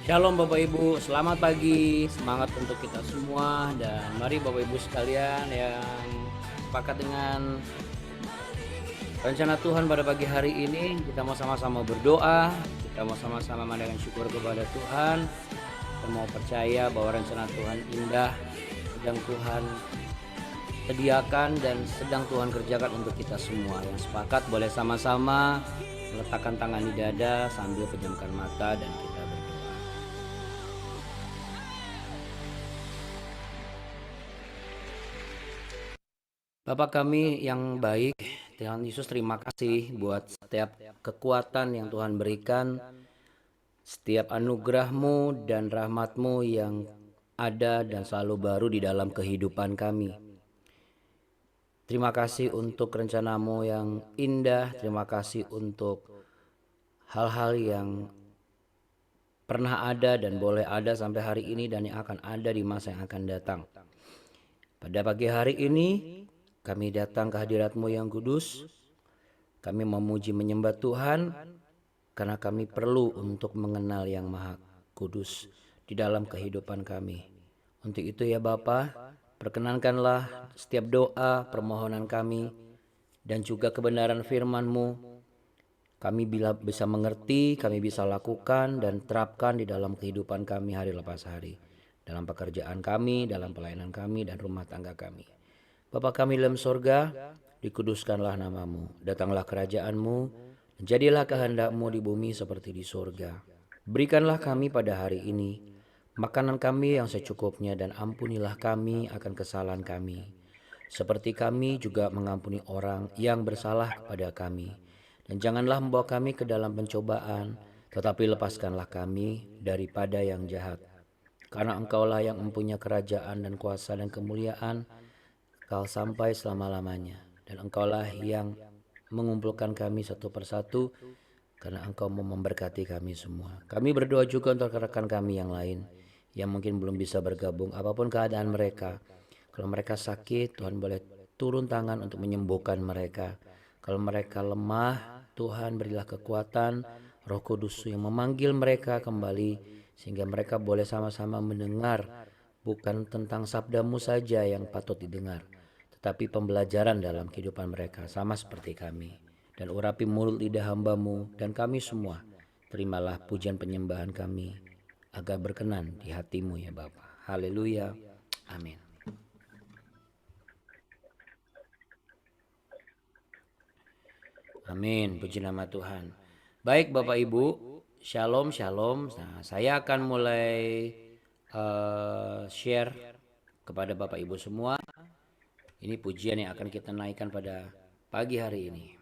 Shalom Bapak Ibu, selamat pagi, semangat untuk kita semua dan mari Bapak Ibu sekalian yang sepakat dengan rencana Tuhan pada pagi hari ini, kita mau sama-sama berdoa, kita mau sama-sama mengadakan syukur kepada Tuhan, kita mau percaya bahwa rencana Tuhan indah, sedang Tuhan sediakan dan sedang Tuhan kerjakan untuk kita semua. Yang sepakat boleh sama-sama meletakkan tangan di dada sambil pejamkan mata dan kita berdoa. Bapa kami yang baik, Tuhan Yesus terima kasih buat setiap kekuatan yang Tuhan berikan, setiap anugerah-Mu dan rahmat-Mu yang ada dan selalu baru di dalam kehidupan kami. Terima kasih untuk rencana-Mu yang indah, terima kasih untuk hal-hal yang pernah ada dan boleh ada sampai hari ini dan yang akan ada di masa yang akan datang. Pada pagi hari ini kami datang ke hadirat-Mu yang kudus. Kami memuji menyembah Tuhan karena kami perlu untuk mengenal yang Maha Kudus di dalam kehidupan kami. Untuk itu ya Bapa, perkenankanlah setiap doa, permohonan kami dan juga kebenaran firman-Mu kami bila bisa mengerti, kami bisa lakukan dan terapkan di dalam kehidupan kami hari lepas hari. Dalam pekerjaan kami, dalam pelayanan kami dan rumah tangga kami. Bapa kami dalam sorga, dikuduskanlah namamu, datanglah kerajaanmu, dan jadilah kehendak-Mu di bumi seperti di sorga. Berikanlah kami pada hari ini makanan kami yang secukupnya dan ampunilah kami akan kesalahan kami. Seperti kami juga mengampuni orang yang bersalah kepada kami. Dan janganlah membawa kami ke dalam pencobaan, tetapi lepaskanlah kami daripada yang jahat. Karena Engkaulah yang mempunyai kerajaan dan kuasa dan kemuliaan, kekal sampai selama-lamanya. Dan Engkaulah yang mengumpulkan kami satu persatu, karena Engkau mau memberkati kami semua. Kami berdoa juga untuk rekan kami yang lain, yang mungkin belum bisa bergabung, apapun keadaan mereka. Kalau mereka sakit, Tuhan boleh turun tangan untuk menyembuhkan mereka. Kalau mereka lemah, Tuhan berilah kekuatan, Roh Kudus yang memanggil mereka kembali, sehingga mereka boleh sama-sama mendengar bukan tentang sabda-Mu saja yang patut didengar, tetapi pembelajaran dalam kehidupan mereka sama seperti kami. Dan urapi mulut lidah hamba-Mu dan kami semua, terimalah pujian penyembahan kami, agar berkenan di hati-Mu ya Bapa. Haleluya, amin. Amin, puji nama Tuhan. Baik Bapak Ibu, shalom shalom. Nah, saya akan mulai share kepada Bapak Ibu semua. Ini pujian yang akan kita naikkan pada pagi hari ini.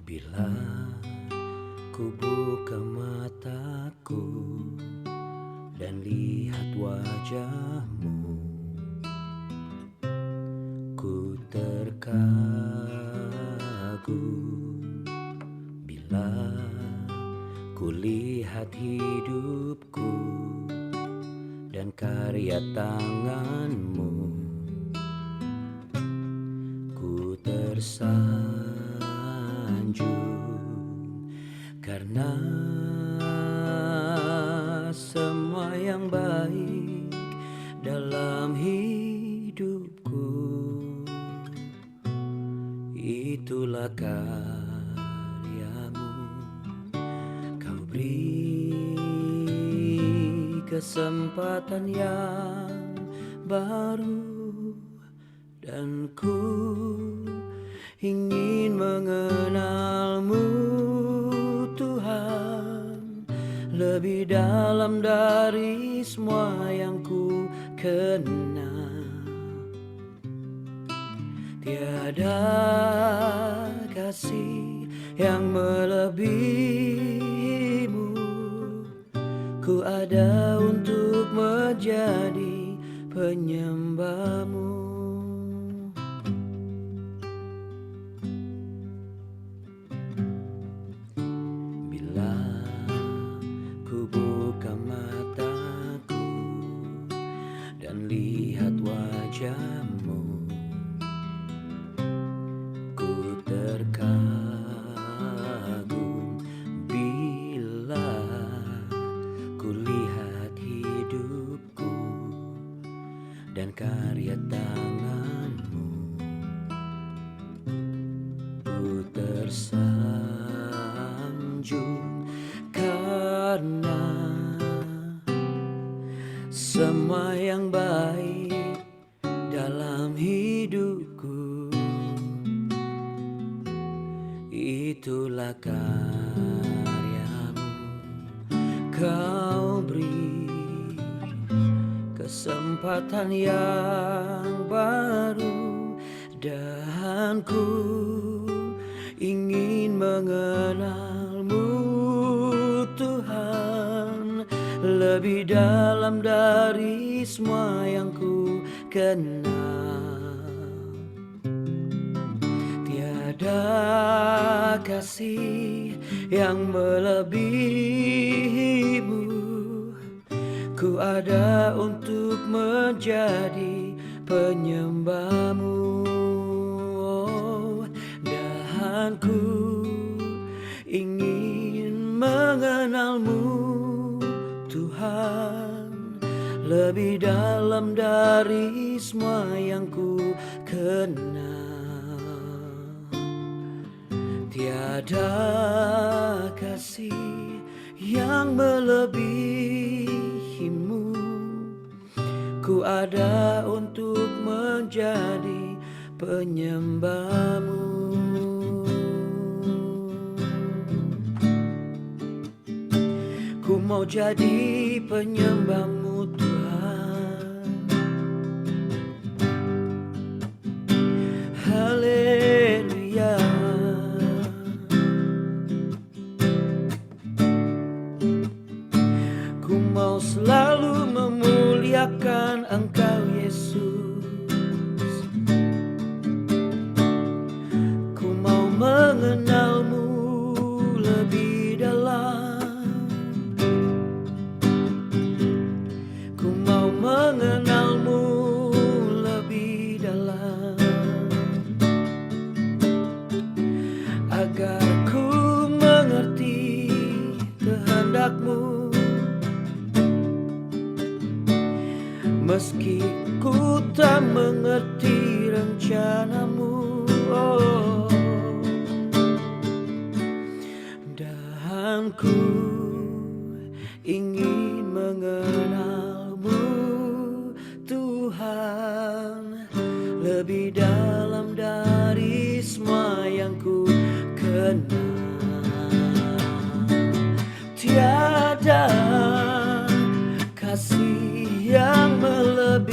Bila ku buka mataku dan lihat wajah-Mu, ku terkagum. Bila ku lihat hidupku dan karya tangan-Mu, ku tersanjung karena semua yang baik dalam hidupku itulah karya-Mu. Kau beri kesempatan yang baru dan ku ingin mengenal-Mu Tuhan, lebih dalam dari semua yang ku kenal. Tiada kasih yang melebihimu. Ku ada untuk menjadi penyembahmu. Bila ku buka mataku dan lihat wajahmu, ku terkagum bila ku lihat hidupku dan karya tanganmu. Ku tersanjung karena semua yang baik dalam hidupku, itulah karyamu. Kau beri kesempatan yang baru, dan ku ingin mengenalmu, Tuhan, lebih dalam dari semua yang ku kenal. Tiada kasih yang melebihimu. Ku ada untuk menjadi penyembahmu, dan ku ingin mengenalmu, Tuhan, lebih dalam dari semua yang ku kenal. Tiada kasih yang melebihimu. Ku ada untuk menjadi penyembahmu. Ku mau jadi penyembahmu, Tuhan. Haleluya. Ku mau selalu memuliakan Engkau, Yesus. Ku mau mengenalmu lebih dalam. Ku mau mengenalmu lebih dalam, agar ku mengerti kehendak-Mu. Meski ku tak mengerti rencana-Mu, oh, dan ku ingin mengenalmu, Tuhan, lebih dalam dari semua yang ku kenal. Tiada kasih yang melebihimu.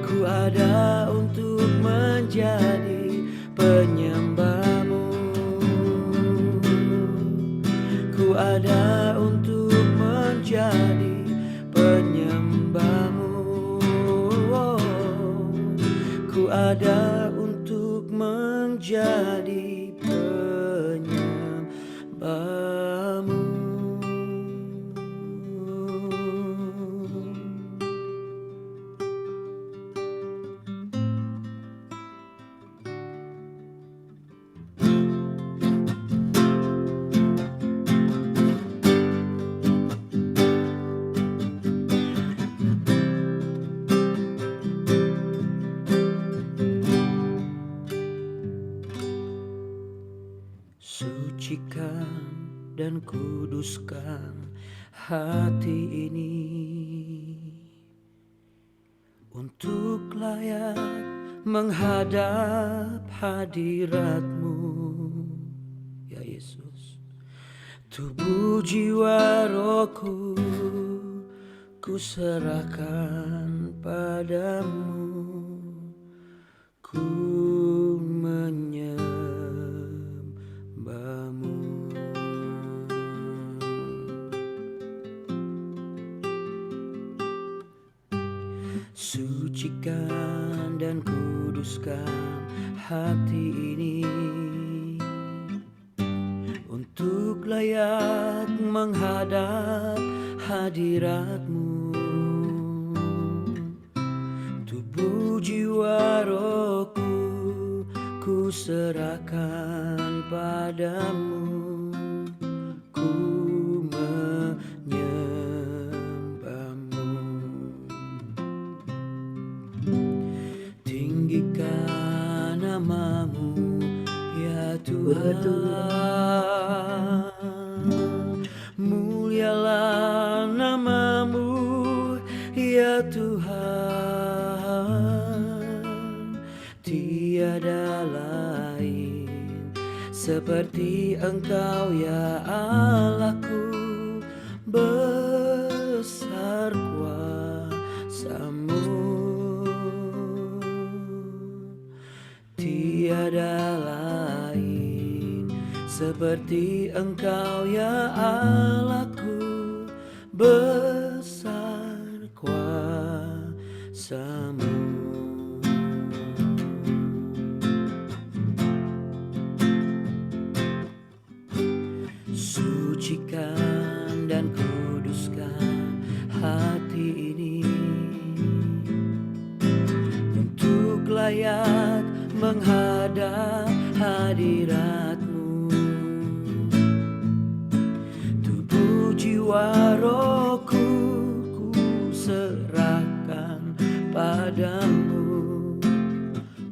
Ku ada untuk menjadi penyembahmu. Ku ada untuk menjadi penyembahmu. Ku ada untuk menjadi penyembahmu. Sucikan dan kuduskan hati ini untuk layak menghadap hadirat-Mu, ya Yesus. Tubuh, jiwa, rohku ku serahkan padamu. Ku Sucikan dan kuduskan hati ini untuk layak menghadap hadirat-Mu. Tubuh jiwa rohku ku serahkan padamu, ku menyembah-Mu. Tinggikan nama-Mu ya Tuhan, mulialah nama-Mu ya Tuhan. Tiada lain seperti Engkau ya Allahku, besar kuasa-Mu. Tiada lain seperti Engkau ya Allahku, besar kuasa-Mu. Sucikan dan kuduskan hati ini untuk layak menghadap hadirat-Mu. Tubuh jiwa rohku ku serahkan padamu,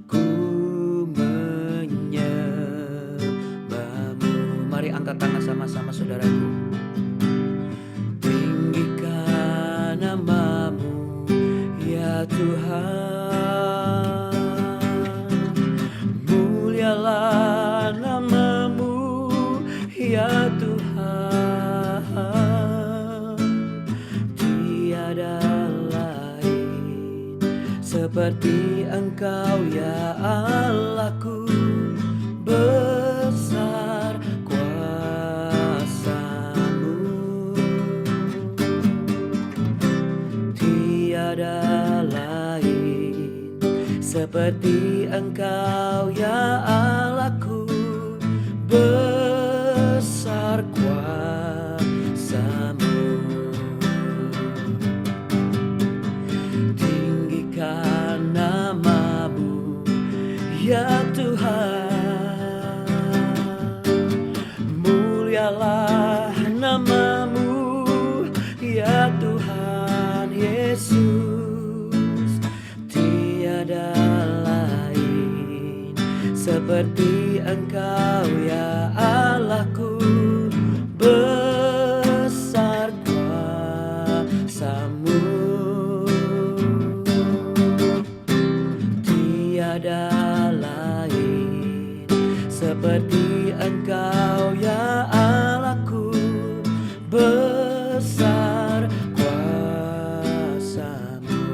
ku menyembah-Mu. Mari angkat tangan sama-sama saudaraku. Tinggikan nama-Mu ya Tuhan, mulialah nama-Mu ya Tuhan. Tiada lain seperti Engkau ya Allahku, besar kuasa-Mu. Tiada lain seperti Engkau ya Allahku, besar kuasa-Mu. Tinggikan nama-Mu ya Tuhan, mulialah nama-Mu ya Tuhan Yesus. Tiada lain seperti Engkau ya Allahku, besar kuasa-Mu. Tiada lain seperti Engkau ya Allahku, besar kuasa-Mu.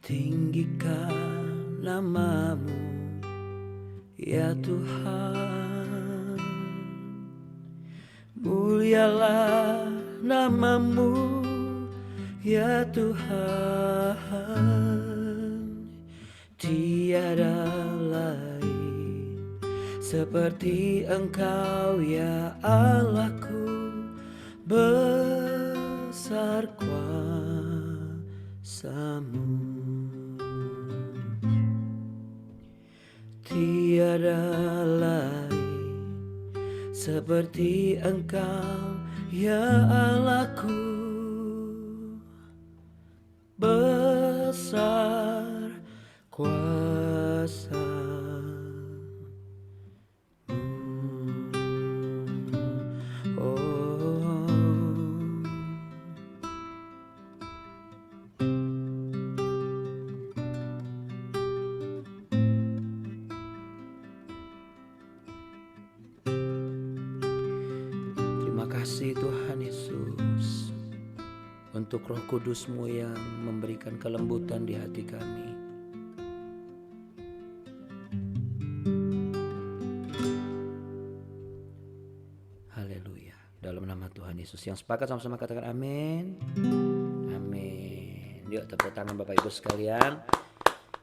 Tinggikan nama-Mu ya Tuhan, mulialah nama-Mu ya Tuhan. Tiada lain seperti Engkau ya Allahku, besar kuasa-Mu. Tiada lain seperti Engkau ya Allahku, besar kuasa-Mu. Terima kasih Tuhan Yesus untuk Roh Kudus-Mu yang memberikan kelembutan di hati kami. Haleluya. Dalam nama Tuhan Yesus Yang sepakat sama-sama katakan amin. Amin. Yuk tepuk tangan Bapak Ibu sekalian.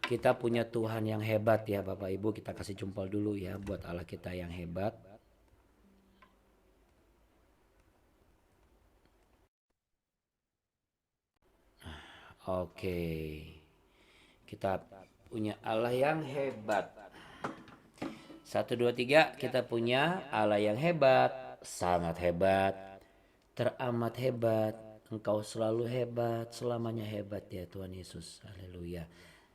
Kita punya Tuhan yang hebat ya Bapak Ibu. Kita kasih jempol dulu ya buat Allah kita yang hebat. Oke. Kita punya Allah yang hebat. 1, 2, 3. Kita punya Allah yang hebat. Sangat hebat. Teramat hebat. Engkau selalu hebat. Selamanya hebat ya Tuhan Yesus. Haleluya.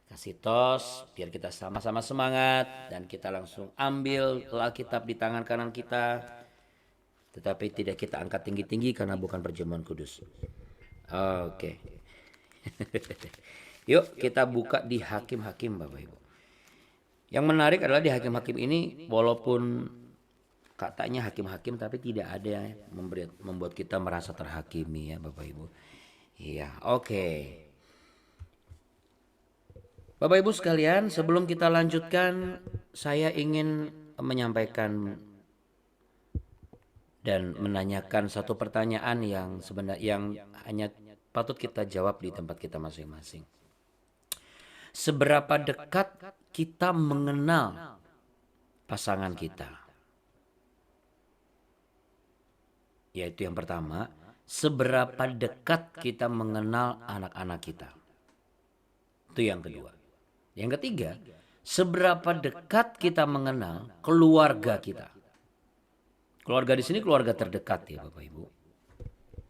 Kasih tos biar kita sama-sama semangat. Dan kita langsung ambil Alkitab di tangan kanan kita. Tetapi tidak kita angkat tinggi-tinggi karena bukan perjamuan kudus. Oke. Yuk kita buka di Hakim-Hakim Bapak Ibu. Yang menarik adalah di Hakim-Hakim ini walaupun katanya hakim-hakim tapi tidak ada yang membuat kita merasa terhakimi ya Bapak Ibu. Iya, oke. Bapak Ibu sekalian, sebelum kita lanjutkan saya ingin menyampaikan dan menanyakan satu pertanyaan yang sebenarnya yang hanya patut kita jawab di tempat kita masing-masing. Seberapa dekat kita mengenal pasangan kita? Yaitu yang pertama, seberapa dekat kita mengenal anak-anak kita? Itu yang kedua. Yang ketiga, seberapa dekat kita mengenal keluarga kita? Keluarga di sini keluarga terdekat ya Bapak Ibu.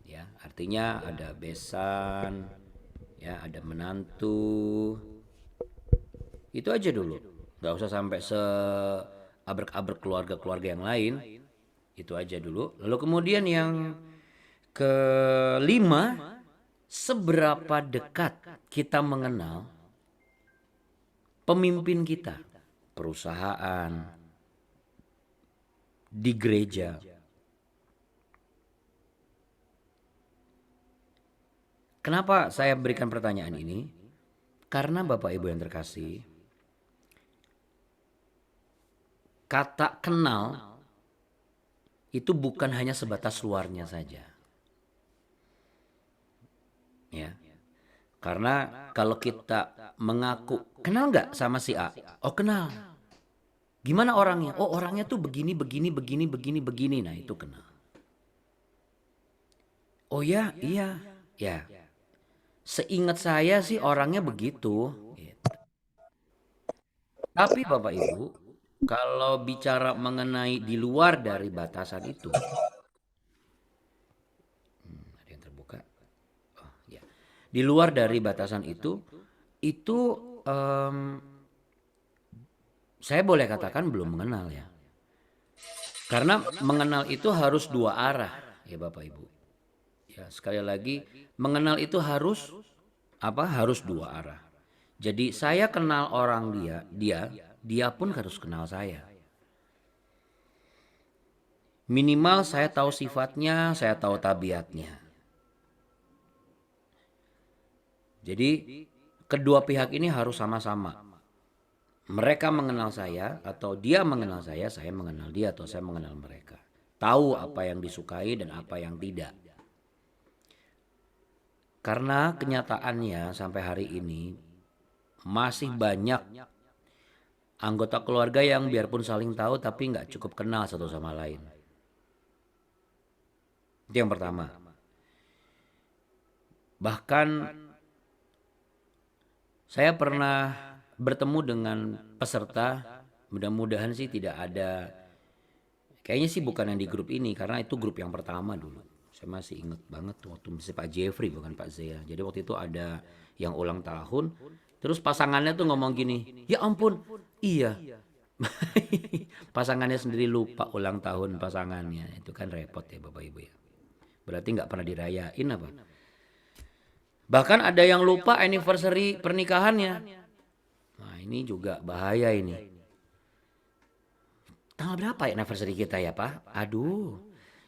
Ya, artinya ada besan, ya ada menantu. Itu aja dulu. Gak usah sampai seabrek-abrek keluarga-keluarga yang lain. Itu aja dulu. Lalu kemudian yang kelima, seberapa dekat kita mengenal pemimpin kita, perusahaan, di gereja. Kenapa saya berikan pertanyaan ini? Karena Bapak Ibu yang terkasih, kata kenal itu bukan hanya sebatas luarnya saja. Ya. Karena kalau kita mengaku, kenal nggak sama si A? Oh kenal. Gimana orangnya? Oh orangnya tuh begini. Nah itu kenal. Oh ya, iya. Ya. Seingat saya sih orangnya begitu. Gitu. Tapi Bapak Ibu, kalau bicara mengenai di luar dari batasan itu, ada yang terbuka. Oh, ya. Di luar dari batasan itu saya boleh katakan belum mengenal ya. Karena mengenal itu harus dua arah ya Bapak Ibu. Ya, sekali lagi mengenal itu harus Harus dua arah. Jadi saya kenal orang dia pun harus kenal saya. Minimal saya tahu sifatnya, saya tahu tabiatnya. Jadi kedua pihak ini harus sama-sama. Mereka mengenal saya atau dia mengenal saya mengenal dia atau saya mengenal mereka. Tahu apa yang disukai dan apa yang tidak. Karena kenyataannya sampai hari ini masih banyak anggota keluarga yang biarpun saling tahu tapi nggak cukup kenal satu sama lain. Itu yang pertama. Bahkan saya pernah bertemu dengan peserta, mudah-mudahan sih tidak ada, kayaknya sih bukan yang di grup ini karena itu grup yang pertama dulu. Saya masih ingat banget waktu masih Pak Jeffrey bukan Pak Zea. Jadi waktu itu ada yang ulang tahun, terus pasangannya tuh ngomong gini, ya ampun, iya. Pasangannya sendiri lupa ulang tahun pasangannya, itu kan repot ya Bapak Ibu ya. Berarti nggak pernah dirayain apa? Bahkan ada yang lupa anniversary pernikahannya. Nah ini juga bahaya ini. Tanggal berapa ya anniversary kita ya Pak? Aduh.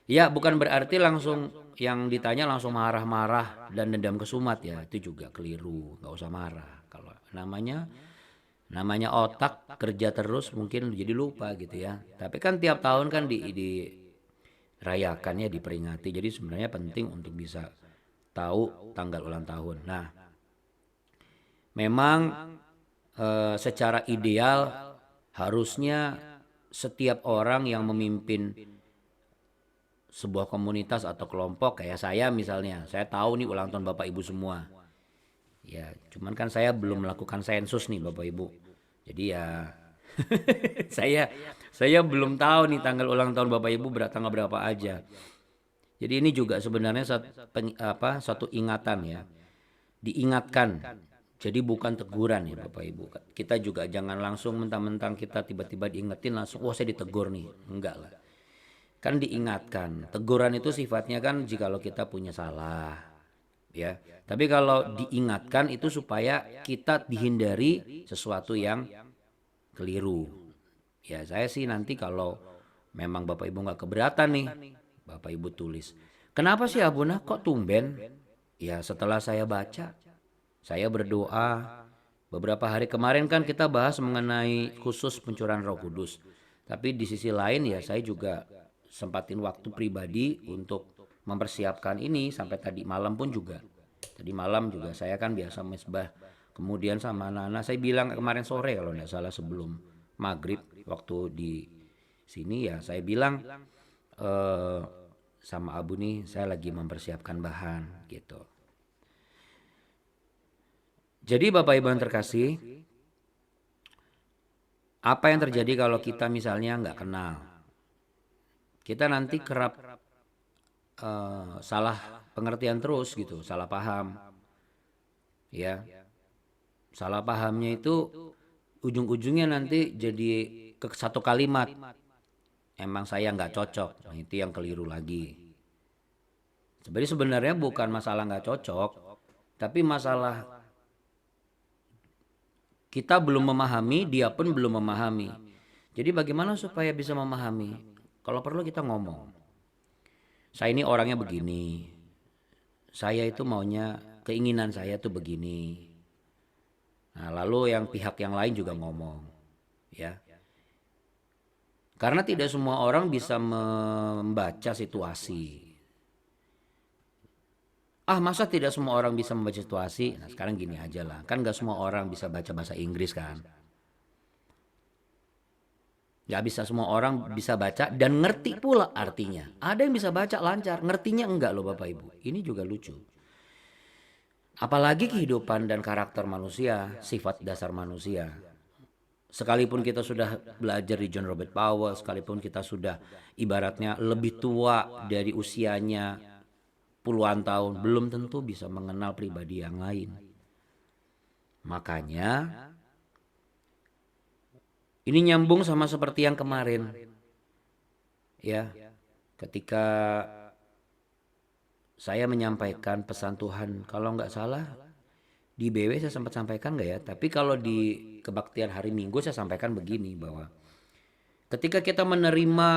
Ya bukan berarti langsung yang ditanya langsung marah-marah dan dendam kesumat ya. Itu juga keliru. Gak usah marah. Kalau namanya otak kerja terus mungkin jadi lupa gitu ya. Tapi kan tiap tahun kan dirayakannya, diperingati. Jadi sebenarnya penting untuk bisa tahu tanggal ulang tahun. Nah, memang secara ideal harusnya setiap orang yang memimpin sebuah komunitas atau kelompok kayak saya misalnya, saya tahu nih ulang tahun Bapak Ibu semua. Ya, cuman kan saya belum melakukan sensus nih Bapak Ibu. Jadi ya saya saya belum tahu nih tanggal ulang tahun Bapak Ibu tanggal berapa aja. Jadi ini juga sebenarnya satu ingatan ya. Diingatkan. Jadi bukan teguran ya Bapak Ibu. Kita juga jangan langsung mentang-mentang kita tiba-tiba diingetin langsung, oh saya ditegur nih. Enggak lah. Kan diingatkan. Teguran itu sifatnya kan jikalau kita punya salah. Ya. Tapi kalau diingatkan itu supaya kita dihindari sesuatu yang keliru. Ya saya sih nanti kalau memang Bapak Ibu nggak keberatan nih, Bapak Ibu tulis. Kenapa sih Abuna kok tumben? Ya setelah saya baca, saya berdoa. Beberapa hari kemarin kan kita bahas mengenai khusus pencurahan Roh Kudus. Tapi di sisi lain ya saya juga sempatin waktu pribadi untuk mempersiapkan ini sampai tadi malam pun juga. Tadi malam juga saya kan biasa mesbah. Kemudian sama anak-anak saya bilang kemarin sore kalau nggak salah sebelum maghrib waktu di sini ya saya bilang sama Abu nih saya lagi mempersiapkan bahan gitu. Jadi Bapak Ibu yang terkasih, apa yang terjadi kalau kita misalnya nggak kenal? Kita nanti kerap salah pengertian terus gitu, salah paham. Ya, salah pahamnya itu ujung-ujungnya nanti jadi ke satu kalimat. Emang saya nggak cocok, nah, itu yang keliru lagi. Sebenarnya bukan masalah nggak cocok, tapi masalah kita belum memahami, dia pun belum memahami. Jadi bagaimana supaya bisa memahami? Kalau perlu kita ngomong. Saya ini orangnya begini. Saya itu maunya, keinginan saya tuh begini. Nah, lalu yang pihak yang lain juga ngomong. Ya. Karena tidak semua orang bisa membaca situasi. Masa tidak semua orang bisa membaca situasi? Nah sekarang gini aja lah. Kan gak semua orang bisa baca bahasa Inggris kan. Gak bisa semua orang bisa baca dan ngerti pula artinya. Ada yang bisa baca lancar, ngertinya enggak loh Bapak Ibu. Ini juga lucu. Apalagi kehidupan dan karakter manusia, sifat dasar manusia. Sekalipun kita sudah belajar di John Robert Powell, sekalipun kita sudah ibaratnya lebih tua dari usianya puluhan tahun, belum tentu bisa mengenal pribadi yang lain. Makanya ini nyambung sama seperti yang kemarin. Ya, ketika saya menyampaikan pesan Tuhan, kalau nggak salah di BW saya sempat sampaikan nggak ya? Tapi kalau di kebaktian hari Minggu saya sampaikan begini bahwa ketika kita menerima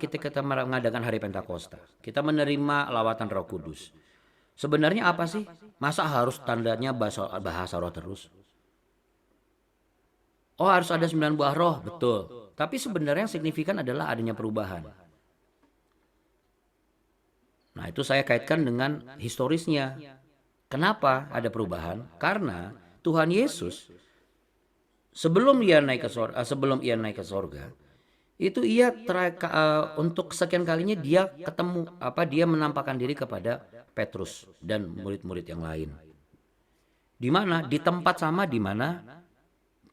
kita mengadakan hari Pentakosta, kita menerima lawatan Roh Kudus. Sebenarnya apa sih? Masa harus tandanya bahasa roh terus? Oh harus ada 9 buah roh, betul. Tapi sebenarnya yang signifikan adalah adanya perubahan. Nah itu saya kaitkan dengan historisnya. Kenapa ada perubahan? Karena Tuhan Yesus sebelum ia naik ke sorga, itu ia untuk sekian kalinya dia dia menampakkan diri kepada Petrus dan murid-murid yang lain. Di mana? Di tempat sama di mana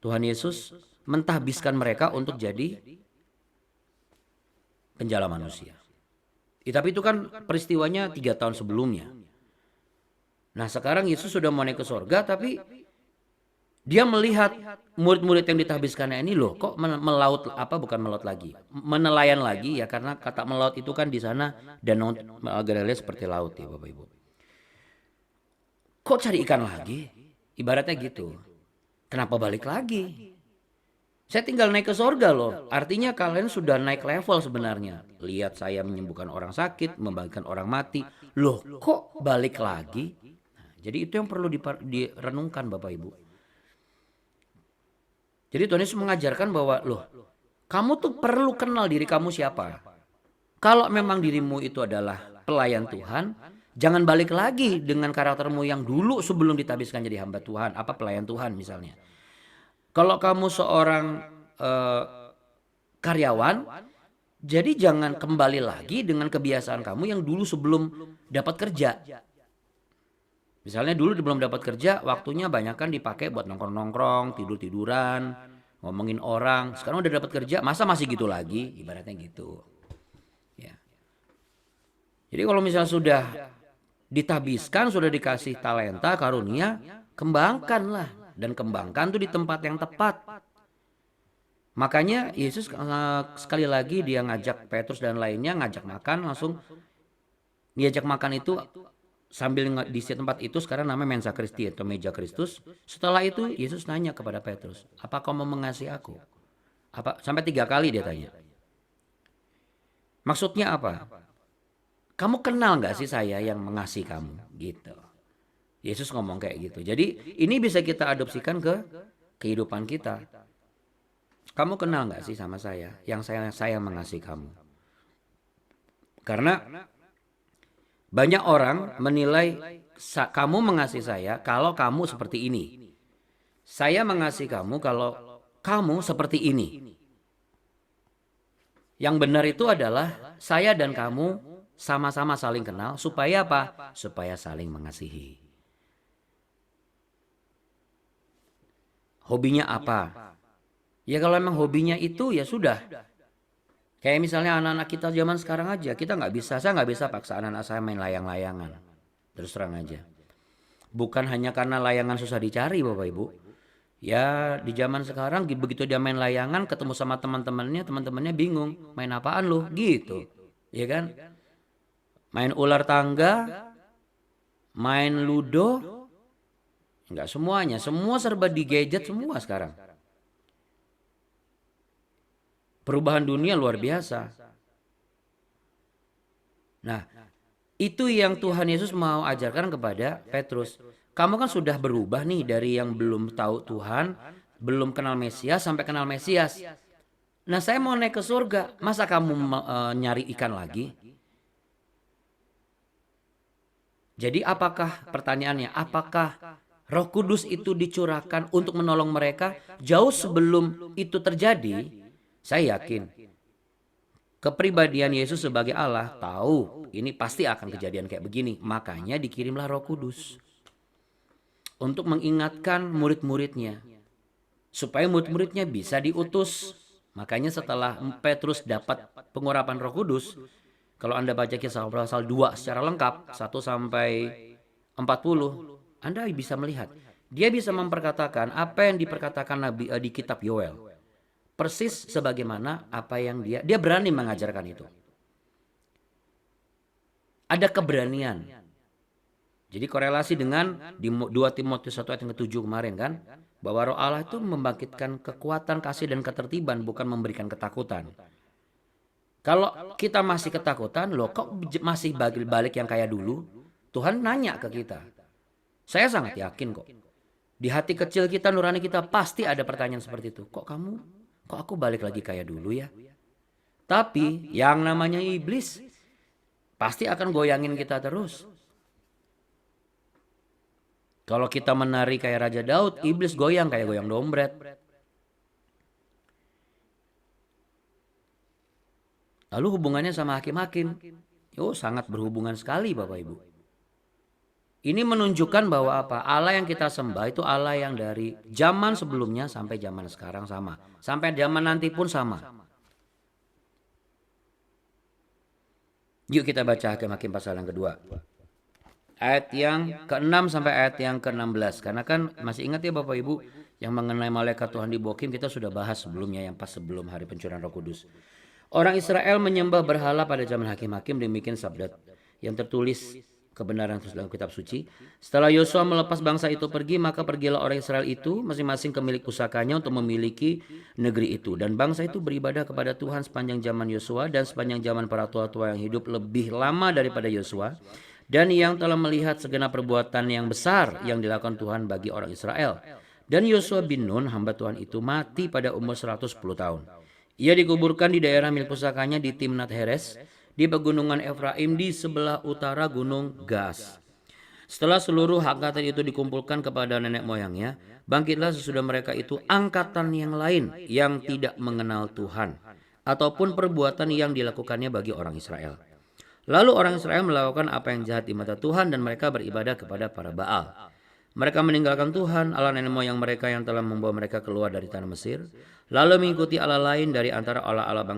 Tuhan Yesus mentahbiskan mereka untuk jadi penjala manusia. Tapi itu kan peristiwanya 3 tahun sebelumnya. Nah sekarang Yesus sudah mau naik ke sorga tapi dia melihat murid-murid yang ditahbiskannya ini loh kok melaut bukan melaut lagi, menelayan lagi ya karena kata melaut itu kan di sana danau Galilea seperti laut ya Bapak Ibu. Kok cari ikan lagi? Ibaratnya gitu. Kenapa balik lagi? Saya tinggal naik ke sorga loh. Artinya kalian sudah naik level sebenarnya. Lihat saya menyembuhkan orang sakit, membagikan orang mati. Loh kok balik lagi? Nah, jadi itu yang perlu direnungkan Bapak Ibu. Jadi Tuhan Yesus mengajarkan bahwa loh, kamu tuh perlu kenal diri kamu siapa. Kalau memang dirimu itu adalah pelayan Tuhan, jangan balik lagi dengan karaktermu yang dulu sebelum ditabiskan jadi hamba Tuhan, apa pelayan Tuhan misalnya. Kalau kamu seorang eh, karyawan, jadi jangan kembali lagi dengan kebiasaan kamu yang dulu sebelum dapat kerja. Misalnya dulu belum dapat kerja, waktunya banyak kan dipakai buat nongkrong-nongkrong, tidur-tiduran, ngomongin orang. Sekarang udah dapat kerja, masa masih gitu lagi? Ibaratnya gitu. Ya. Jadi kalau misalnya sudah ditabiskan, sudah dikasih talenta, karunia, kembangkanlah. Dan kembangkan tuh di tempat yang tepat. Makanya Yesus sekali lagi dia ngajak Petrus dan lainnya ngajak makan, langsung diajak makan itu sambil di tempat itu sekarang namanya Mensa Christi atau meja Kristus. Setelah itu Yesus nanya kepada Petrus, apa kau mau mengasihi aku? Apa sampai 3 kali dia tanya. Maksudnya apa? Kamu kenal nggak sih saya yang mengasihi kamu? Gitu. Yesus ngomong kayak gitu. Jadi ini bisa kita adopsikan ke kehidupan kita. Kamu kenal nggak sih sama saya yang saya mengasihi kamu? Karena banyak orang menilai kamu mengasihi saya kalau kamu seperti ini. Saya mengasihi kamu kalau kamu seperti ini. Yang benar itu adalah saya dan kamu sama-sama saling kenal. Supaya apa? Supaya saling mengasihi. Hobinya apa? Ya kalau emang hobinya itu ya sudah. Kayak misalnya anak-anak kita zaman sekarang aja. Saya nggak bisa paksa anak-anak saya main layang-layangan. Terus terang aja. Bukan hanya karena layangan susah dicari Bapak Ibu. Ya di zaman sekarang begitu dia main layangan ketemu sama teman-temannya bingung. Main apaan lu? Gitu. Ya kan? Main ular tangga, main ludo. Enggak semuanya. Semua serba di gadget semua sekarang. Perubahan dunia luar biasa. Nah, itu yang Tuhan Yesus mau ajarkan kepada Petrus. Kamu kan sudah berubah nih dari yang belum tahu Tuhan, belum kenal Mesias sampai kenal Mesias. Nah, saya mau naik ke surga. Masa kamu nyari ikan lagi? Jadi pertanyaannya, apakah Roh Kudus itu dicurahkan untuk menolong mereka jauh sebelum itu terjadi? Saya yakin kepribadian Yesus sebagai Allah tahu ini pasti akan kejadian kayak begini. Makanya dikirimlah Roh Kudus untuk mengingatkan murid-muridnya. Supaya murid-muridnya bisa diutus. Makanya setelah Petrus dapat pengurapan Roh Kudus. Kalau Anda baca Kisah Pasal 2 secara lengkap 1 sampai 40. Anda bisa melihat. Dia bisa memperkatakan apa yang diperkatakan Nabi di kitab Yoel. Persis sebagaimana apa yang dia berani mengajarkan itu. Ada keberanian. Jadi korelasi dengan di 2 Timotius 1 ayat yang ke-7 kemarin kan. Bahwa Roh Allah itu membangkitkan kekuatan, kasih dan ketertiban bukan memberikan ketakutan. Kalau kita masih ketakutan, loh kok masih balik yang kayak dulu? Tuhan nanya ke kita. Saya sangat yakin kok. Di hati kecil kita, nurani kita pasti ada pertanyaan seperti itu. Kok aku balik lagi kayak dulu ya? Tapi yang namanya iblis pasti akan goyangin kita terus. Kalau kita menari kayak Raja Daud, iblis goyang kayak goyang dompet. Lalu hubungannya sama hakim-hakim. Sangat berhubungan sekali Bapak Ibu. Ini menunjukkan bahwa apa? Allah yang kita sembah itu Allah yang dari zaman sebelumnya sampai zaman sekarang sama. Sampai zaman nanti pun sama. Yuk kita baca Hakim-Hakim pasal yang kedua. Ayat yang ke-6 sampai ayat yang ke-16. Karena kan masih ingat ya Bapak Ibu yang mengenai malaikat Tuhan di Bokim kita sudah bahas sebelumnya yang pas sebelum hari pencurahan Roh Kudus. Orang Israel menyembah berhala pada zaman Hakim-Hakim demikian sabda yang tertulis kebenaran dalam kitab suci. Setelah Yosua melepas bangsa itu pergi, maka pergilah orang Israel itu masing-masing ke milik pusakanya untuk memiliki negeri itu. Dan bangsa itu beribadah kepada Tuhan sepanjang zaman Yosua dan sepanjang zaman para tua-tua yang hidup lebih lama daripada Yosua. Dan yang telah melihat segenap perbuatan yang besar yang dilakukan Tuhan bagi orang Israel. Dan Yosua bin Nun, hamba Tuhan itu mati pada umur 110 tahun. Ia dikuburkan di daerah milik pusakanya di Timnat Heres. di pegunungan Efraim di sebelah utara gunung Gas. Setelah seluruh angkatan itu dikumpulkan kepada nenek moyangnya, bangkitlah sesudah mereka itu angkatan yang lain yang tidak mengenal Tuhan, ataupun perbuatan yang dilakukannya bagi orang Israel. Lalu orang Israel melakukan apa yang jahat di mata Tuhan dan mereka beribadah kepada para Baal. Mereka meninggalkan Tuhan, Allah nenek moyang mereka yang telah membawa mereka keluar dari tanah Mesir, lalu mengikuti Allah lain dari antara Allah-Allah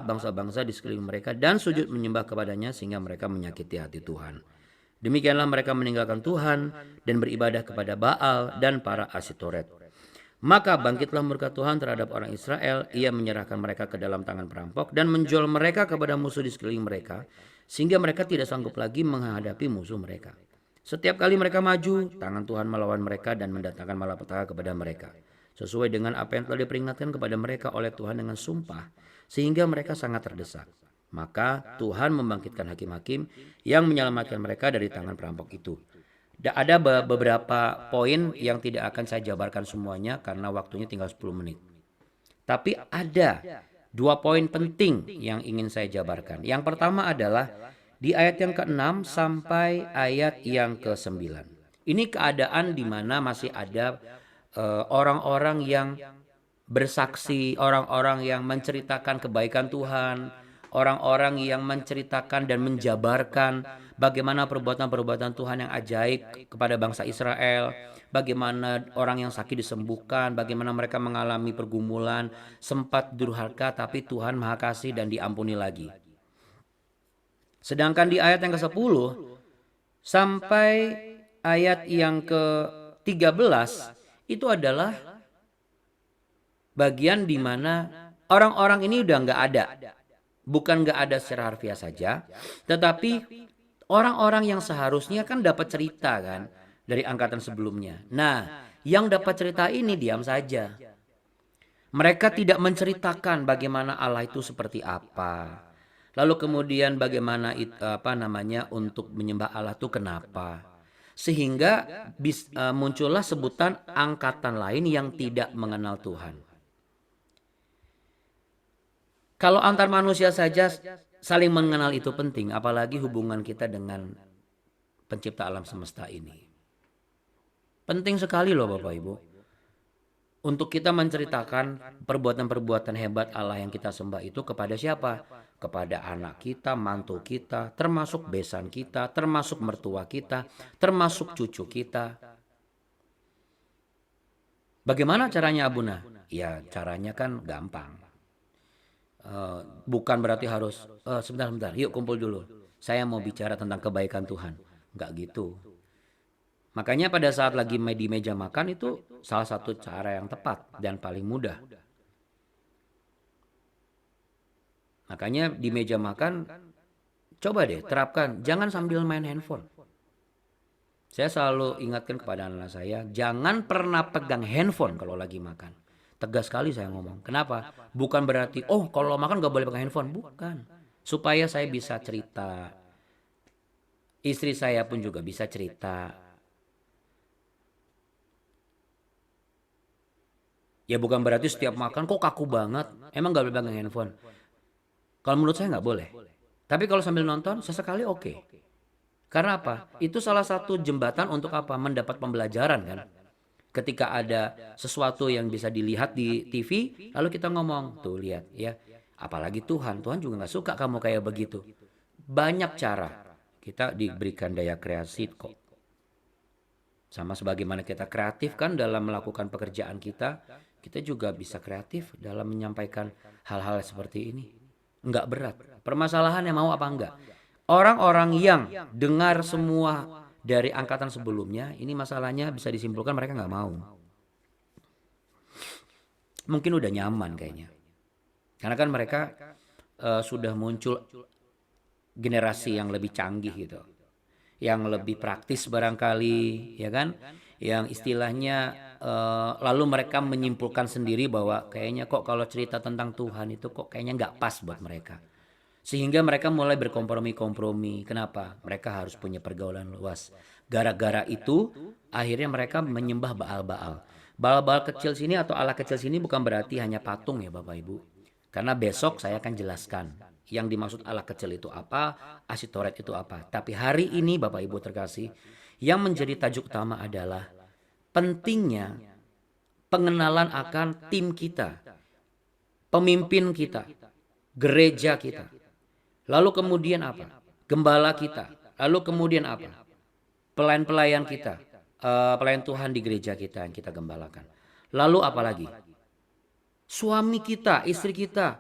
bangsa-bangsa di sekeliling mereka dan sujud menyembah kepadanya sehingga mereka menyakiti hati Tuhan. Demikianlah mereka meninggalkan Tuhan dan beribadah kepada Baal dan para Asitoret. Maka bangkitlah murka Tuhan terhadap orang Israel, ia menyerahkan mereka ke dalam tangan perampok dan menjual mereka kepada musuh di sekeliling mereka, sehingga mereka tidak sanggup lagi menghadapi musuh mereka. Setiap kali mereka maju, tangan Tuhan melawan mereka dan mendatangkan malapetaka kepada mereka, sesuai dengan apa yang telah diperingatkan kepada mereka oleh Tuhan dengan sumpah, sehingga mereka sangat terdesak. Maka Tuhan membangkitkan hakim-hakim yang menyelamatkan mereka dari tangan perampok itu. Ada beberapa poin yang tidak akan saya jabarkan semuanya karena waktunya tinggal 10 menit. Tapi ada 2 poin penting yang ingin saya jabarkan. Yang pertama adalah di ayat yang ke-6 sampai ayat yang ke-9. Ini keadaan di mana masih ada orang-orang yang bersaksi, orang-orang yang menceritakan kebaikan Tuhan, orang-orang yang menceritakan dan menjabarkan bagaimana perbuatan-perbuatan Tuhan yang ajaib kepada bangsa Israel, bagaimana orang yang sakit disembuhkan, bagaimana mereka mengalami pergumulan, sempat durhaka tapi Tuhan Maha Kasih dan diampuni lagi. Sedangkan di ayat yang ke-10 sampai ayat yang ke-13 itu adalah bagian di mana orang-orang ini udah nggak ada. Bukan nggak ada secara harfiah saja, tetapi orang-orang yang seharusnya kan dapat cerita kan dari angkatan sebelumnya. Nah, yang dapat cerita ini diam saja. Mereka tidak menceritakan bagaimana Allah itu seperti apa. Lalu kemudian bagaimana untuk menyembah Allah itu kenapa. Sehingga muncullah sebutan angkatan lain yang tidak mengenal Tuhan. Kalau antar manusia saja saling mengenal itu penting, apalagi hubungan kita dengan pencipta alam semesta ini. Penting sekali loh Bapak Ibu. Untuk kita menceritakan perbuatan-perbuatan hebat Allah yang kita sembah itu kepada siapa? Kepada anak kita, mantu kita, termasuk besan kita, termasuk mertua kita, termasuk cucu kita. Bagaimana caranya Abuna? Ya caranya kan gampang. Bukan berarti harus sebentar, yuk kumpul dulu. Saya mau bicara tentang kebaikan Tuhan. Enggak gitu. Makanya pada saat lagi di meja makan itu salah satu cara yang tepat dan paling mudah. Makanya di meja makan coba deh terapkan, jangan sambil main handphone. Saya selalu ingatkan kepada anak saya, jangan pernah pegang handphone kalau lagi makan. Tegas sekali saya ngomong. Kenapa? Bukan berarti, kalau makan gak boleh pegang handphone. Bukan. Supaya saya bisa cerita. Istri saya pun juga bisa cerita. Ya bukan berarti setiap makan kok kaku banget. Emang gak boleh pegang handphone. Kalau menurut saya gak boleh. Tapi kalau sambil nonton, sesekali oke. Karena apa? Itu salah satu jembatan untuk apa? Mendapat pembelajaran kan. Ketika ada sesuatu yang bisa dilihat di TV, lalu kita ngomong, tuh lihat ya, apalagi Tuhan juga gak suka kamu kayak begitu. Banyak cara, kita diberikan daya kreasi kok. Sama sebagaimana kita kreatif kan dalam melakukan pekerjaan kita juga bisa kreatif dalam menyampaikan hal-hal seperti ini. Enggak berat, permasalahannya mau apa enggak. Orang-orang yang dengar semua dari angkatan sebelumnya, ini masalahnya bisa disimpulkan mereka nggak mau. Mungkin udah nyaman kayaknya. Karena kan mereka sudah muncul generasi yang lebih canggih gitu. Yang lebih praktis barangkali, ya kan? Yang istilahnya lalu mereka menyimpulkan sendiri bahwa kayaknya kok kalau cerita tentang Tuhan itu kok kayaknya nggak pas buat mereka. Sehingga mereka mulai berkompromi-kompromi. Kenapa? Mereka harus punya pergaulan luas. Gara-gara itu akhirnya mereka menyembah Baal-Baal. Baal-Baal kecil sini atau Allah kecil sini bukan berarti hanya patung ya Bapak Ibu. Karena besok saya akan jelaskan Yang dimaksud Allah kecil itu apa, Asitoret itu apa. Tapi hari ini Bapak Ibu terkasih, yang menjadi tajuk utama adalah pentingnya pengenalan akan tim kita, pemimpin kita, gereja kita. Lalu kemudian apa? Gembala kita. Lalu kemudian apa? Pelayan-pelayan kita, pelayan Tuhan di gereja kita yang kita gembalakan. Lalu apa lagi? Suami kita, istri kita,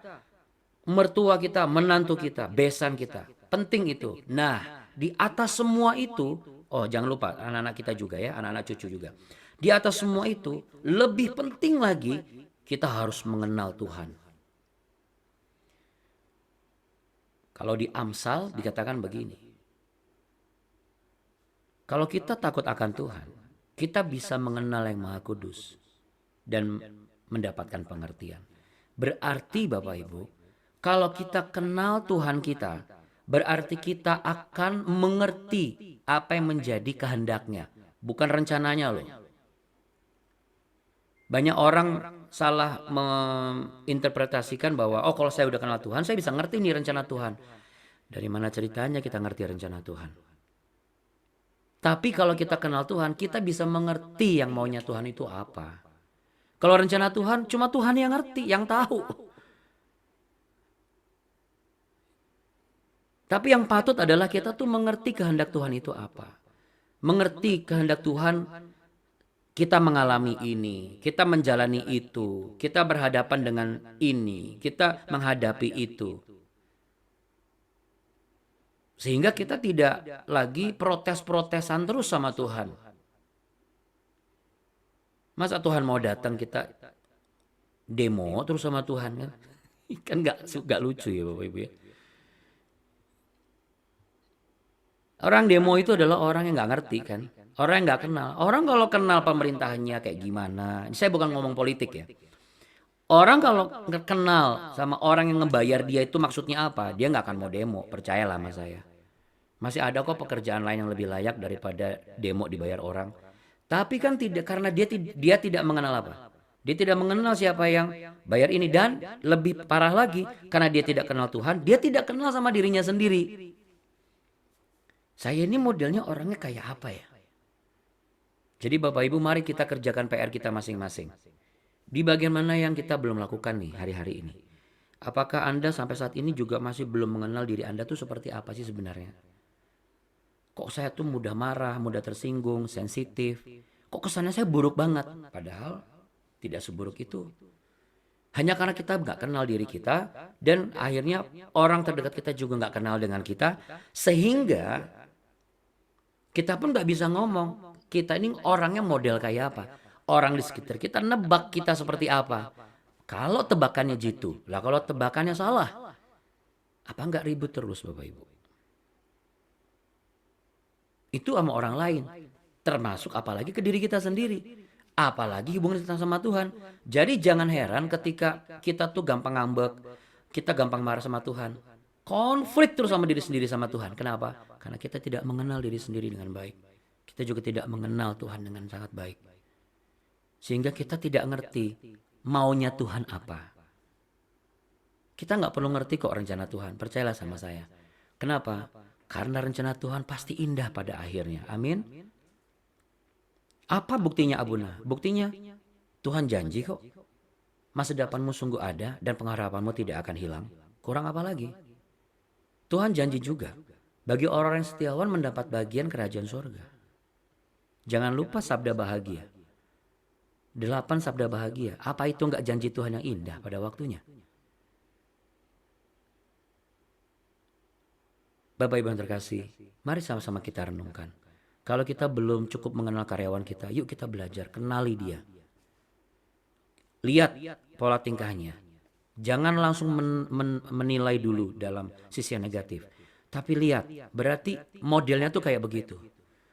mertua kita, menantu kita, besan kita. Penting itu. Nah, di atas semua itu, oh jangan lupa anak-anak kita juga ya, anak-anak cucu juga. Di atas semua itu, lebih penting lagi, kita harus mengenal Tuhan. Kalau di Amsal dikatakan begini. Kalau kita takut akan Tuhan, kita bisa mengenal yang Maha Kudus dan mendapatkan pengertian. Berarti Bapak Ibu, kalau kita kenal Tuhan kita, berarti kita akan mengerti apa yang menjadi kehendaknya, bukan rencananya loh. Banyak orang salah menginterpretasikan bahwa kalau saya udah kenal Tuhan, saya bisa ngerti nih rencana Tuhan. Dari mana ceritanya kita ngerti rencana Tuhan? Tapi kalau kita kenal Tuhan, kita bisa mengerti yang maunya Tuhan itu apa. Kalau rencana Tuhan, cuma Tuhan yang ngerti, yang tahu. Tapi yang patut adalah kita tuh mengerti kehendak Tuhan itu apa. Mengerti kehendak Tuhan, kita mengalami ini, kita menjalani itu, kita berhadapan dengan ini, kita menghadapi itu. Sehingga kita tidak lagi protes-protesan terus sama Tuhan. Masa Tuhan mau datang kita demo terus sama Tuhan kan? Kan gak lucu ya Bapak Ibu ya. Orang demo itu adalah orang yang gak ngerti kan. Orang yang gak kenal. Orang kalau kenal pemerintahnya kayak gimana. Saya bukan ngomong politik ya. Orang kalau kenal sama orang yang ngebayar dia itu maksudnya apa. Dia gak akan mau demo. Percayalah sama saya. Masih ada kok pekerjaan lain yang lebih layak daripada demo dibayar orang. Tapi kan tidak, karena dia tidak mengenal apa. Dia tidak mengenal siapa yang bayar ini, dan lebih parah lagi karena dia tidak kenal Tuhan, dia tidak kenal sama dirinya sendiri. Saya ini modelnya orangnya kayak apa ya? Jadi Bapak Ibu, mari kita kerjakan PR kita masing-masing. Di bagian mana yang kita belum lakukan nih hari-hari ini? Apakah Anda sampai saat ini juga masih belum mengenal diri Anda tuh seperti apa sih sebenarnya? Kok saya tuh mudah marah, mudah tersinggung, sensitif. Kok kesannya saya buruk banget. Padahal tidak seburuk itu. Hanya karena kita gak kenal diri kita. Dan akhirnya orang terdekat kita juga gak kenal dengan kita. Sehingga kita pun gak bisa ngomong. Kita ini orangnya model kayak apa. Orang di sekitar kita nebak kita seperti apa. Kalau tebakannya jitu. Lah kalau tebakannya salah. Apa gak ribut terus Bapak Ibu? Itu sama orang lain, termasuk apalagi ke diri kita sendiri, apalagi hubungan kita sama Tuhan. Jadi jangan heran ketika kita tuh gampang ngambek, kita gampang marah sama Tuhan, konflik terus sama diri sendiri sama Tuhan. Kenapa? Karena kita tidak mengenal diri sendiri dengan baik. Kita juga tidak mengenal Tuhan dengan sangat baik. Sehingga kita tidak ngerti maunya Tuhan apa. Kita gak perlu ngerti kok rencana Tuhan, percayalah sama saya. Kenapa? Karena rencana Tuhan pasti indah pada akhirnya. Amin. Apa buktinya Abuna? Buktinya Tuhan janji kok. Masa depanmu sungguh ada dan pengharapanmu tidak akan hilang. Kurang apa lagi? Tuhan janji juga. Bagi orang yang setiawan mendapat bagian kerajaan surga. Jangan lupa sabda bahagia. 8 sabda bahagia. Apa itu enggak janji Tuhan yang indah pada waktunya? Bapak Ibu yang terkasih, mari sama-sama kita renungkan. Kalau kita belum cukup mengenal karyawan kita, yuk kita belajar, kenali dia. Lihat pola tingkahnya. Jangan langsung menilai dulu dalam sisi yang negatif. Tapi lihat, berarti modelnya tuh kayak begitu.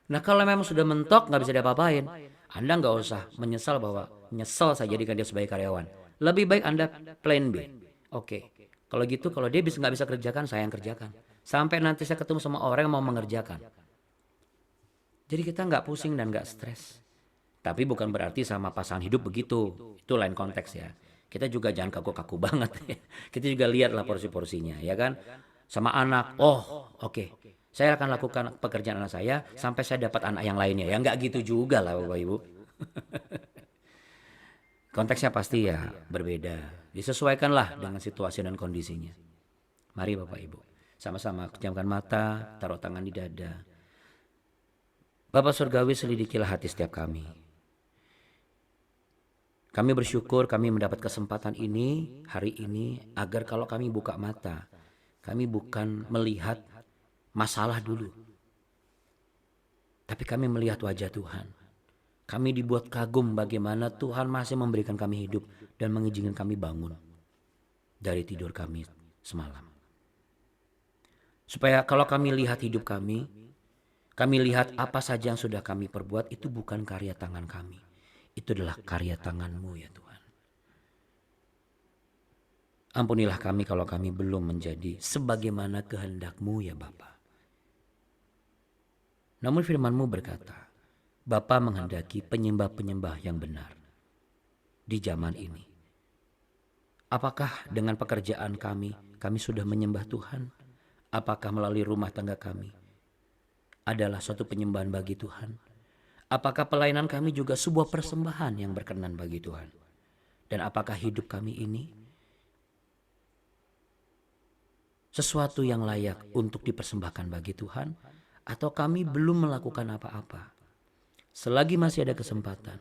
Nah kalau memang sudah mentok, gak bisa diapa-apain, Anda gak usah menyesal bahwa nyesel saya jadikan dia sebagai karyawan. Lebih baik Anda plan B. Oke, kalau gitu kalau dia gak bisa kerjakan, saya yang kerjakan. Sampai nanti saya ketemu sama orang yang mau mengerjakan. Jadi kita nggak pusing dan nggak stres. Tapi bukan berarti sama pasangan hidup begitu. Itu lain konteks ya. Kita juga jangan kaku-kaku banget ya. Kita juga lihatlah porsi-porsinya ya kan. Sama anak, oh oke. Saya akan lakukan pekerjaan anak saya sampai saya dapat anak yang lainnya. Ya nggak gitu juga lah Bapak Ibu. Konteksnya pasti ya berbeda. Disesuaikanlah dengan situasi dan kondisinya. Mari Bapak Ibu, sama-sama pejamkan mata, taruh tangan di dada. Bapak Surgawi, selidikilah hati setiap kami. Kami bersyukur kami mendapat kesempatan ini, hari ini, agar kalau kami buka mata, kami bukan melihat masalah dulu. Tapi kami melihat wajah Tuhan. Kami dibuat kagum bagaimana Tuhan masih memberikan kami hidup dan mengizinkan kami bangun dari tidur kami semalam. Supaya kalau kami lihat hidup kami lihat apa saja yang sudah kami perbuat itu bukan karya tangan kami. Itu adalah karya tangan-Mu ya Tuhan. Ampunilah kami kalau kami belum menjadi sebagaimana kehendak-Mu ya Bapa. Namun firman-Mu berkata, Bapa menghendaki penyembah-penyembah yang benar di zaman ini. Apakah dengan pekerjaan kami sudah menyembah Tuhan? Apakah melalui rumah tangga kami adalah suatu penyembahan bagi Tuhan? Apakah pelayanan kami juga sebuah persembahan yang berkenan bagi Tuhan? Dan apakah hidup kami ini sesuatu yang layak untuk dipersembahkan bagi Tuhan? Atau kami belum melakukan apa-apa? Selagi masih ada kesempatan,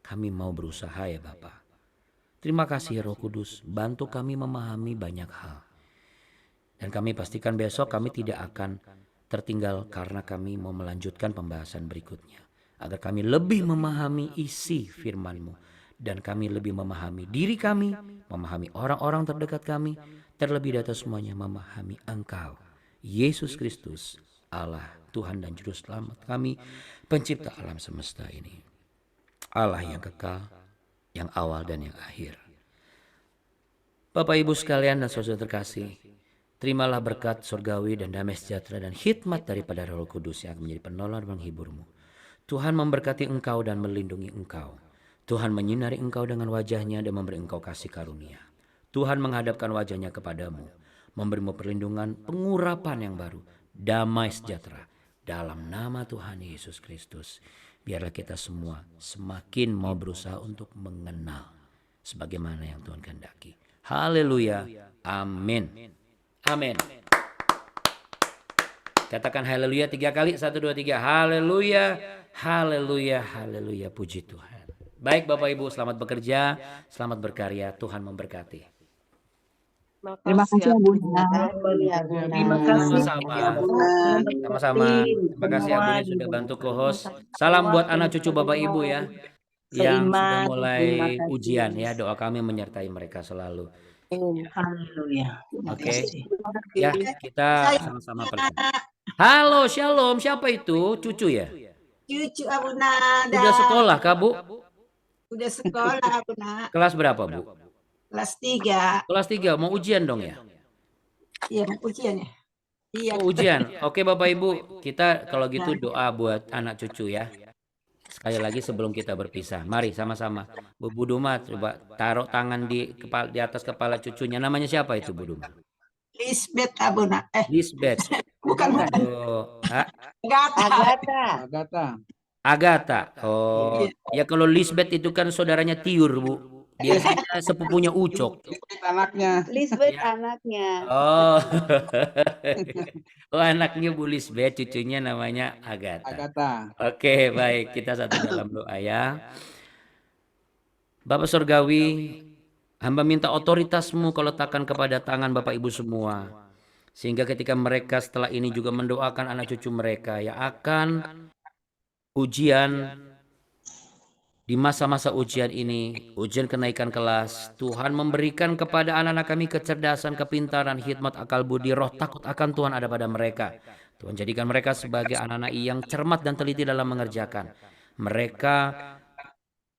kami mau berusaha ya Bapa. Terima kasih Roh Kudus, bantu kami memahami banyak hal. Dan kami pastikan besok kami tidak akan tertinggal karena kami mau melanjutkan pembahasan berikutnya. Agar kami lebih memahami isi firman-Mu. Dan kami lebih memahami diri kami, memahami orang-orang terdekat kami. Terlebih dari semuanya memahami Engkau, Yesus Kristus, Allah, Tuhan dan Juru Selamat kami, pencipta alam semesta ini. Allah yang kekal, yang awal dan yang akhir. Bapak Ibu sekalian dan saudara terkasih, terimalah berkat surgawi dan damai sejahtera dan hikmat daripada Roh Kudus yang menjadi penolong dan menghiburmu. Tuhan memberkati engkau dan melindungi engkau. Tuhan menyinari engkau dengan wajahnya dan memberi engkau kasih karunia. Tuhan menghadapkan wajahnya kepadamu, memberimu perlindungan, pengurapan yang baru, damai sejahtera. Dalam nama Tuhan Yesus Kristus, biarlah kita semua semakin mau berusaha untuk mengenal sebagaimana yang Tuhan kehendaki. Haleluya. Amin. Amin. Katakan haleluya 3 kali. 1, 2, 3. Haleluya. Haleluya. Haleluya. Puji Tuhan. Baik Bapak Ibu, selamat bekerja, selamat berkarya. Tuhan memberkati. Terima kasih ya Bunda. Terima kasih Sama-sama. ya Bunda. Sama-sama. Terima kasih ya Bunda sudah bantu co-host. Salam buat anak cucu Bapak Ibu ya, yang sudah Seiman, mulai terima kasih. ujian ya. Doa kami menyertai mereka selalu. Haleluya. Oke. Ya, kita sama-sama percaya. Halo, Shalom. Siapa itu? Cucu ya? Cucu Abuna. Udah sekolah Kak Bu? Udah sekolah Abuna. Kelas berapa Bu? Kelas 3. Kelas 3. Mau ujian dong ya? Iya, ujian ya. Iya. Oh, ujian. Oke Bapak Ibu, kita kalau gitu doa buat anak cucu ya. Sekali lagi sebelum kita berpisah, mari sama-sama. Bu Duma coba taruh tangan di atas kepala cucunya. Namanya siapa itu Bu Duma? Lisbeth Abuna. Lisbeth. Bukan. Oh, Agatha. Oh, ya kalau Lisbeth itu kan saudaranya Tiur Bu. Biasanya sepupunya Ucok. Lisbeth anaknya. Oh. Oh, anaknya Bu Lisbeth, cucunya namanya Agatha. Oke, baik. Kita satu dalam doa ya. Bapak Surgawi, hamba minta otoritas-Mu kau letakkan kepada tangan Bapak Ibu semua. Sehingga ketika mereka setelah ini juga mendoakan anak cucu mereka yang akan ujian, di masa-masa ujian ini, ujian kenaikan kelas, Tuhan memberikan kepada anak-anak kami kecerdasan, kepintaran, hikmat, akal budi, roh takut akan Tuhan ada pada mereka. Tuhan jadikan mereka sebagai anak-anak yang cermat dan teliti dalam mengerjakan. Mereka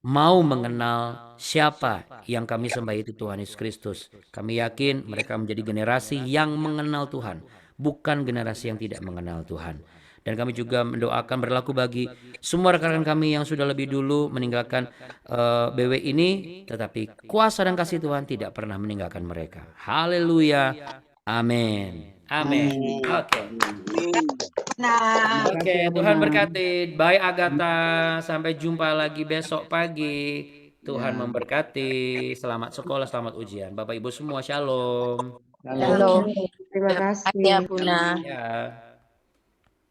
mau mengenal siapa yang kami sembah itu Tuhan Yesus Kristus. Kami yakin mereka menjadi generasi yang mengenal Tuhan, bukan generasi yang tidak mengenal Tuhan. Dan kami juga mendoakan berlaku bagi semua rekan-rekan kami yang sudah lebih dulu meninggalkan BW ini, tetapi kuasa dan kasih Tuhan tidak pernah meninggalkan mereka. Haleluya. Amin. Amin. Amin. Oke. Nah, Oke, Tuhan berkati. Bye Agatha. Sampai jumpa lagi besok pagi. Tuhan memberkati. Selamat sekolah, selamat ujian. Bapak Ibu semua, shalom. Halo. Terima kasih. Ya, Bunda. Ya.